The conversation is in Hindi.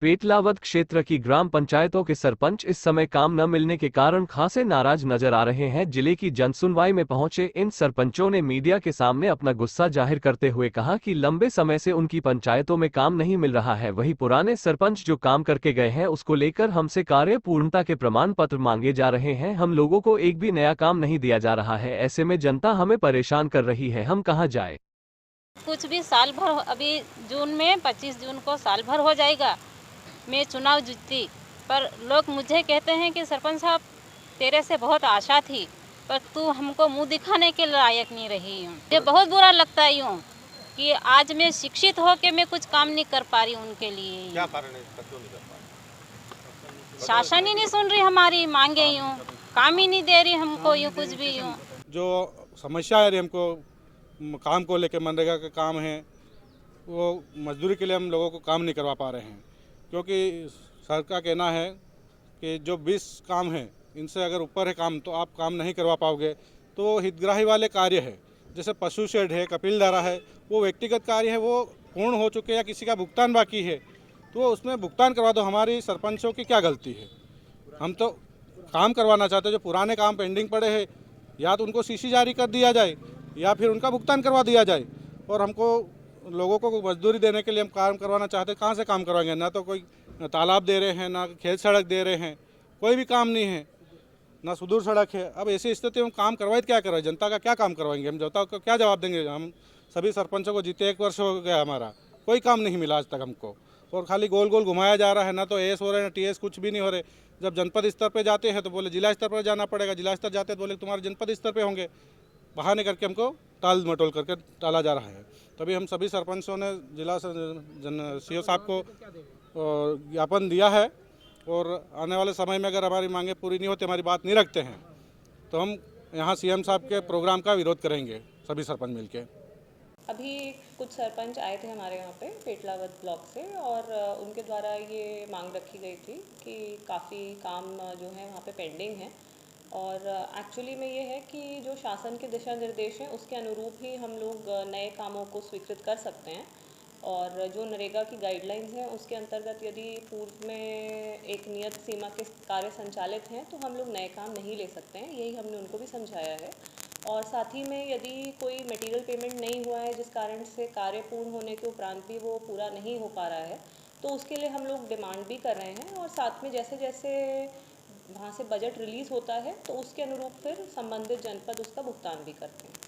पेटलावद क्षेत्र की ग्राम पंचायतों के सरपंच इस समय काम न मिलने के कारण खासे नाराज नजर आ रहे हैं। जिले की जनसुनवाई में पहुंचे इन सरपंचों ने मीडिया के सामने अपना गुस्सा जाहिर करते हुए कहा कि लंबे समय से उनकी पंचायतों में काम नहीं मिल रहा है। वहीं पुराने सरपंच जो काम करके गए हैं उसको लेकर हमसे कार्य पूर्णता के प्रमाण पत्र मांगे जा रहे हैं। हम लोगों को एक भी नया काम नहीं दिया जा रहा है। ऐसे में जनता हमें परेशान कर रही है, हम कहाँ जाए। कुछ भी साल भर, अभी जून में 25 जून को साल भर हो जाएगा मैं चुनाव जीती, पर लोग मुझे कहते हैं कि सरपंच साहब तेरे से बहुत आशा थी, पर तू हमको मुंह दिखाने के लायक नहीं रही हूँ। ये बहुत बुरा लगता है यूँ कि आज मैं शिक्षित हो के मैं कुछ काम नहीं कर पा रही हूँ उनके लिए। क्या कारण है इसका, क्यों नहीं कर पा रहे? शासन ही नहीं सुन रही हमारी मांगे, यूँ काम ही नहीं दे रही हमको, यूँ कुछ भी यूँ। जो समस्या है हमको काम को लेके, मनरेगा का काम है वो मजदूरी के लिए हम लोगों को काम नहीं करवा पा रहे हैं, क्योंकि सर का कहना है कि जो 20 काम हैं इनसे अगर ऊपर है काम तो आप काम नहीं करवा पाओगे। तो हितग्राही वाले कार्य है, जैसे पशु शेड है, कपिलधारा है, वो व्यक्तिगत कार्य है, वो पूर्ण हो चुके या किसी का भुगतान बाकी है तो उसमें भुगतान करवा दो। हमारी सरपंचों की क्या गलती है? हम तो काम करवाना चाहते हैं। जो पुराने काम पेंडिंग पड़े हैं या तो उनको सीसी जारी कर दिया जाए या फिर उनका भुगतान करवा दिया जाए। और हमको लोगों को मजदूरी देने के लिए हम काम करवाना चाहते हैं, कहाँ से काम करवाएंगे? ना तो कोई तालाब दे रहे हैं, ना खेत सड़क दे रहे हैं, कोई भी काम नहीं है, ना सुदूर सड़क है। अब ऐसी स्थिति में काम करवाए क्या करवाए? जनता का क्या काम करवाएंगे? हम जनता को क्या जवाब देंगे? हम सभी सरपंचों को जीते 1 वर्ष हो गया, हमारा कोई काम नहीं मिला आज तक हमको, और खाली गोल गोल घुमाया जा रहा है। ना तो एएस हो रहे हैं, ना टीएस, कुछ भी नहीं हो रहे। जब जनपद स्तर पे जाते हैं तो बोले जिला स्तर पर जाना पड़ेगा, जिला स्तर जाते तो बोले तुम्हारे जनपद स्तर पे होंगे। बहाने करके हमको टाल मटोल करके टाला जा रहा है। तभी हम सभी सरपंचों ने जिला सीओ साहब को ज्ञापन दिया है, और आने वाले समय में अगर हमारी मांगे पूरी नहीं होती, हमारी बात नहीं रखते हैं तो हम यहाँ सीएम साहब के प्रोग्राम का विरोध करेंगे, सभी सरपंच मिलके। अभी कुछ सरपंच आए थे हमारे यहाँ पे पेटलावद ब्लॉक से, और उनके द्वारा ये मांग रखी गई थी कि काफ़ी काम जो है वहाँ पे पेंडिंग है। और एक्चुअली में ये है कि जो शासन के दिशा निर्देश हैं उसके अनुरूप ही हम लोग नए कामों को स्वीकृत कर सकते हैं। और जो नरेगा की गाइडलाइंस हैं उसके अंतर्गत यदि पूर्व में एक नियत सीमा के कार्य संचालित हैं तो हम लोग नए काम नहीं ले सकते हैं, यही हमने उनको भी समझाया है। और साथ ही में यदि कोई मटेरियल पेमेंट नहीं हुआ है जिस कारण से कार्य पूर्ण होने के उपरांत भी वो पूरा नहीं हो पा रहा है, तो उसके लिए हम लोग डिमांड भी कर रहे हैं। और साथ में जैसे जैसे वहाँ से बजट रिलीज़ होता है तो उसके अनुरूप फिर संबंधित जनपद उसका भुगतान भी करते हैं।